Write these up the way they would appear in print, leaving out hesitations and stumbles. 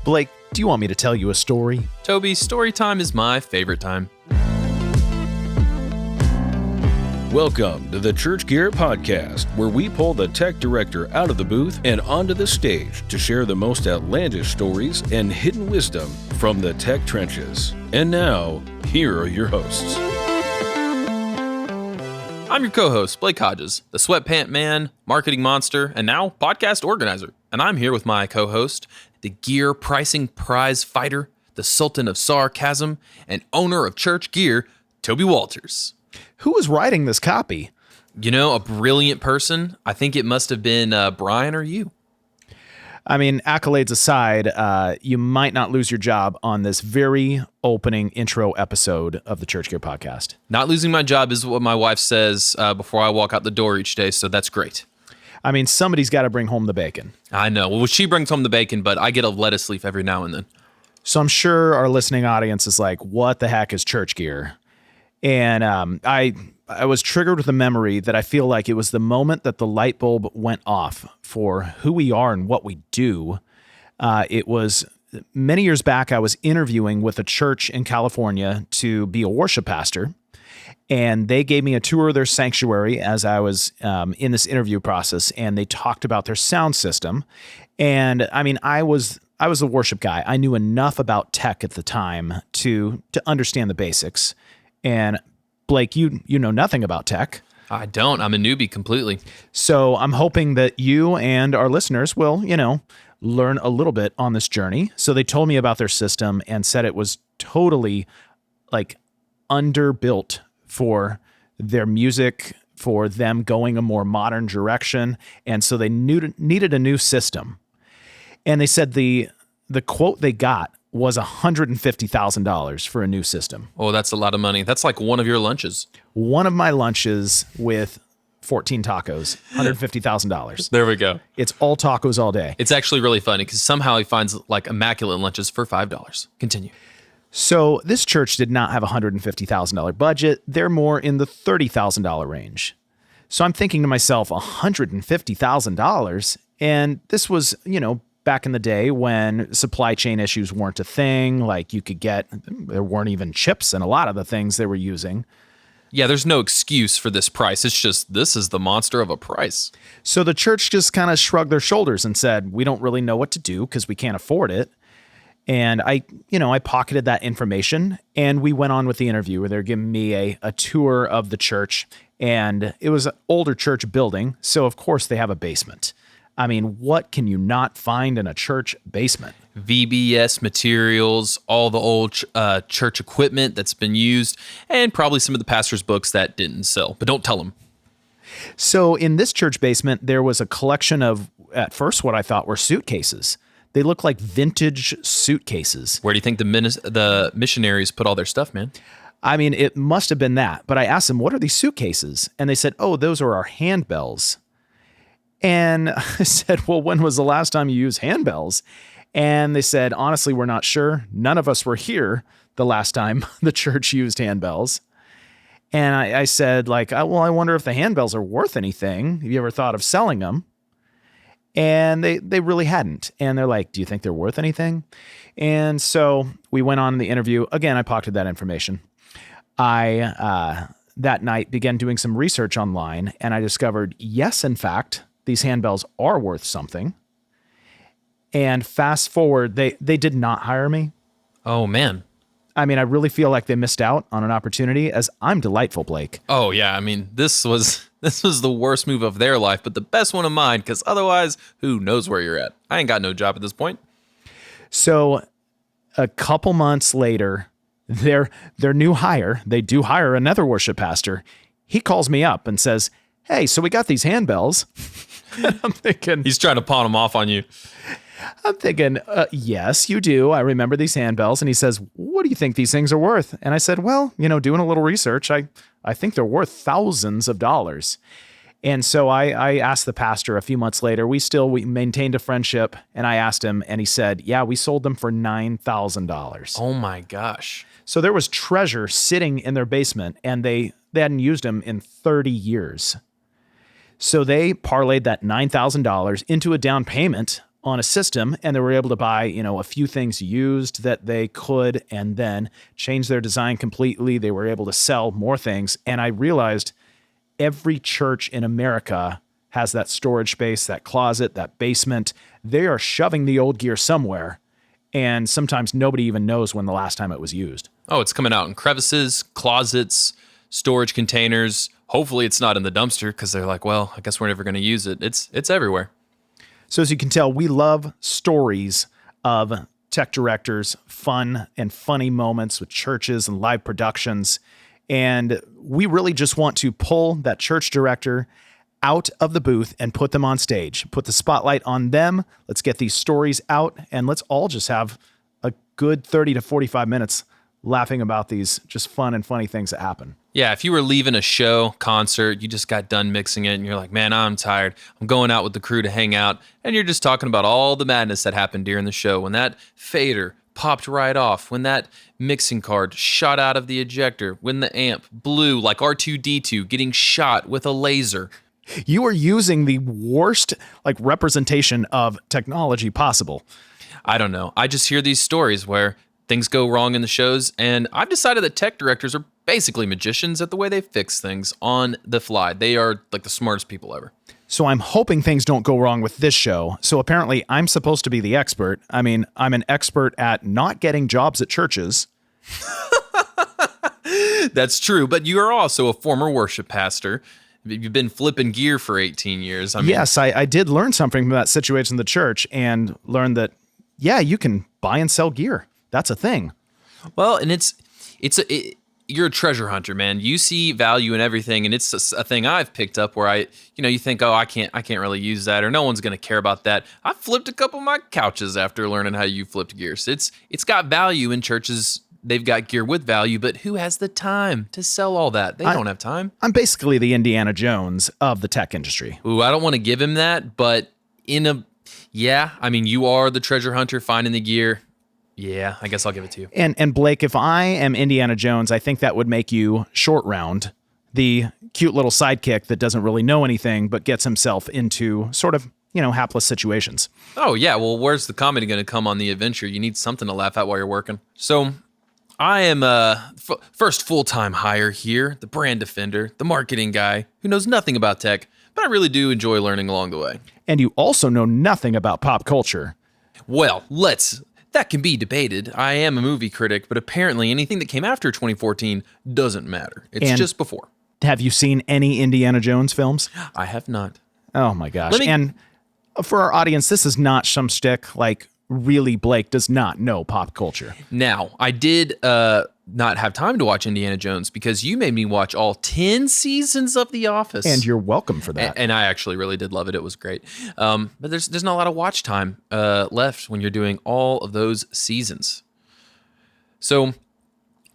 Blake, do you want me to tell you a story? Toby, story time is my favorite time. Welcome to the ChurchGear podcast, where we pull the tech director out of the booth and onto the stage to share the most outlandish stories and hidden wisdom from the tech trenches. And now, here are your hosts. I'm your co-host, Blake Hodges, the sweatpant man, marketing monster, and now podcast organizer. And I'm here with my co-host, the gear pricing prize fighter, the sultan of sarcasm, and owner of ChurchGear, Toby Walters. Who was writing this copy? You know, a brilliant person. I think it must have been Brian or you. I mean, accolades aside, you might not lose your job on this very opening intro episode of the ChurchGear podcast. Not losing my job is what my wife says before I walk out the door each day, so that's great. I mean, somebody's got to bring home the bacon. I know. Well, she brings home the bacon, but I get a lettuce leaf every now and then. So I'm sure our listening audience is like, what the heck is ChurchGear? And I was triggered with a memory that I feel like it was the moment that the light bulb went off for who we are and what we do. It was many years back. I was interviewing with a church in California to be a worship pastor, and they gave me a tour of their sanctuary as I was in this interview process, and they talked about their sound system. And I mean, I was a worship guy. I knew enough about tech at the time to understand the basics. And Blake, you know nothing about tech. I don't. I'm a newbie completely. So I'm hoping that you and our listeners will, learn a little bit on this journey. So they told me about their system and said it was totally like underbuilt for their music, for them going a more modern direction. And so they needed a new system. And they said the quote they got was $150,000 for a new system. Oh, that's a lot of money. That's like one of your lunches. One of my lunches with 14 tacos, $150,000. There we go. It's all tacos all day. It's actually really funny because somehow he finds like immaculate lunches for $5. Continue. So this church did not have a $150,000 budget. They're more in the $30,000 range. So I'm thinking to myself, $150,000? And this was, back in the day when supply chain issues weren't a thing, like there weren't even chips in a lot of the things they were using. Yeah, there's no excuse for this price. It's just, this is the monster of a price. So the church just kind of shrugged their shoulders and said, we don't really know what to do because we can't afford it. And I pocketed that information and we went on with the interview where they're giving me a tour of the church, and it was an older church building. So of course they have a basement. I mean, what can you not find in a church basement? VBS materials, all the old church equipment that's been used, and probably some of the pastor's books that didn't sell. But don't tell them. So in this church basement, there was a collection of, at first, what I thought were suitcases. They look like vintage suitcases. Where do you think the missionaries put all their stuff, man? I mean, it must have been that. But I asked them, what are these suitcases? And they said, oh, those are our handbells. And I said, well, when was the last time you used handbells? And they said, honestly, we're not sure. None of us were here the last time the church used handbells. And I said, well, I wonder if the handbells are worth anything. Have you ever thought of selling them? And they really hadn't. And they're like, do you think they're worth anything? And so we went on in the interview. Again, I pocketed that information. I, that night, began doing some research online, and I discovered, yes, in fact, these handbells are worth something. And fast forward, they did not hire me. Oh, man. I mean, I really feel like they missed out on an opportunity, as I'm delightful, Blake. Oh, yeah. I mean, this was the worst move of their life, but the best one of mine, because otherwise, who knows where you're at? I ain't got no job at this point. So a couple months later, their new hire, they do hire another worship pastor. He calls me up and says, hey, so we got these handbells. And I'm thinking, he's trying to pawn them off on you. I'm thinking, yes, you do. I remember these handbells. And he says, what do you think these things are worth? And I said, well, doing a little research, I think they're worth thousands of dollars. And so I asked the pastor a few months later, we maintained a friendship, and I asked him, and he said, yeah, we sold them for $9,000. Oh my gosh. So there was treasure sitting in their basement, and they hadn't used them in 30 years. So they parlayed that $9,000 into a down payment on a system, and they were able to buy, a few things used that they could, and then change their design completely. They were able to sell more things. And I realized every church in America has that storage space, that closet, that basement. They are shoving the old gear somewhere, and sometimes nobody even knows when the last time it was used. Oh, it's coming out in crevices, closets, storage containers. Hopefully it's not in the dumpster because they're like, well, I guess we're never going to use it. It's everywhere. So as you can tell, we love stories of tech directors, fun and funny moments with churches and live productions. And we really just want to pull that church director out of the booth and put them on stage, put the spotlight on them. Let's get these stories out, and let's all just have a good 30 to 45 minutes laughing about these just fun and funny things that happen. Yeah, if you were leaving a show, concert, you just got done mixing it and you're like, man, I'm tired. I'm going out with the crew to hang out. And you're just talking about all the madness that happened during the show. When that fader popped right off, when that mixing card shot out of the ejector, when the amp blew like R2-D2 getting shot with a laser. You are using the worst representation of technology possible. I don't know. I just hear these stories where things go wrong in the shows, and I've decided that tech directors are basically magicians at the way they fix things on the fly. They are like the smartest people ever. So I'm hoping things don't go wrong with this show. So apparently I'm supposed to be the expert. I mean, I'm an expert at not getting jobs at churches. That's true, but you are also a former worship pastor. You've been flipping gear for 18 years. Yes, I did learn something from that situation in the church and learned that, yeah, you can buy and sell gear. That's a thing. Well, and you're a treasure hunter, man. You see value in everything, and it's a thing I've picked up where you think, oh, I can't really use that, or no one's going to care about that. I flipped a couple of my couches after learning how you flipped gears. It's got value in churches. They've got gear with value, but who has the time to sell all that? They don't have time. I'm basically the Indiana Jones of the tech industry. Ooh, I don't want to give him that, but you are the treasure hunter finding the gear. Yeah, I guess I'll give it to you. And Blake, if I am Indiana Jones, I think that would make you Short Round, the cute little sidekick that doesn't really know anything but gets himself into sort of, hapless situations. Oh, yeah. Well, where's the comedy going to come on the adventure? You need something to laugh at while you're working. So I am first full-time hire here, the brand defender, the marketing guy who knows nothing about tech, but I really do enjoy learning along the way. And you also know nothing about pop culture. Well, that can be debated. I am a movie critic, but apparently anything that came after 2014 doesn't matter. It's just before. Have you seen any Indiana Jones films? I have not. Oh my gosh. And for our audience, this is not some shtick. Really, Blake does not know pop culture. Now, I did not have time to watch Indiana Jones because you made me watch all 10 seasons of The Office. And you're welcome for that. And I actually really did love it. It was great. But there's not a lot of watch time left when you're doing all of those seasons. So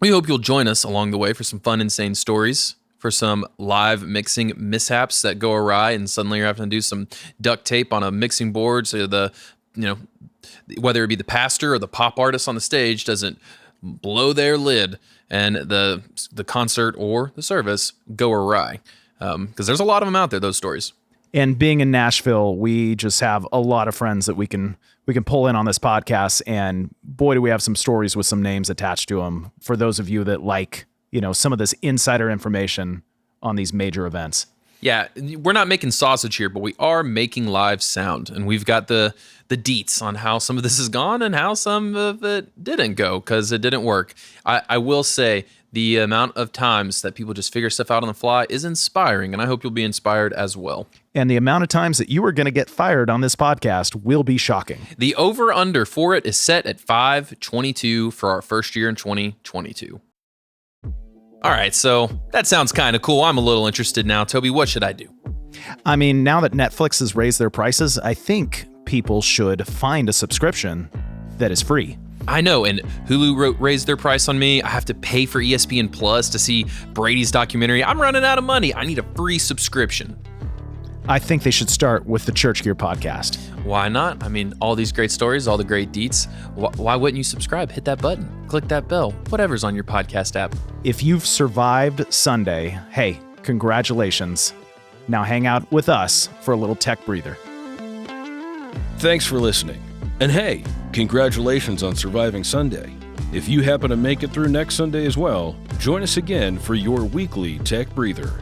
we hope you'll join us along the way for some fun, insane stories, for some live mixing mishaps that go awry, and suddenly you're having to do some duct tape on a mixing board so whether it be the pastor or the pop artist on the stage doesn't blow their lid and the concert or the service go awry. Because there's a lot of them out there, those stories. And being in Nashville, we just have a lot of friends that we can pull in on this podcast. And boy, do we have some stories with some names attached to them for those of you that like, some of this insider information on these major events. Yeah, we're not making sausage here, but we are making live sound. And we've got the deets on how some of this has gone and how some of it didn't go because it didn't work. I will say the amount of times that people just figure stuff out on the fly is inspiring, and I hope you'll be inspired as well. And the amount of times that you are going to get fired on this podcast will be shocking. The over-under for it is set at 522 for our first year in 2022. All right, so that sounds kind of cool. I'm a little interested now. Toby, what should I do? I mean, now that Netflix has raised their prices, I think people should find a subscription that is free. I know, and Hulu raised their price on me. I have to pay for ESPN Plus to see Brady's documentary. I'm running out of money. I need a free subscription. I think they should start with the ChurchGear podcast. Why not? I mean, all these great stories, all the great deets. Why wouldn't you subscribe? Hit that button, click that bell, whatever's on your podcast app. If you've survived Sunday, hey, congratulations. Now hang out with us for a little tech breather. Thanks for listening. And hey, congratulations on surviving Sunday. If you happen to make it through next Sunday as well, join us again for your weekly Tech Breather.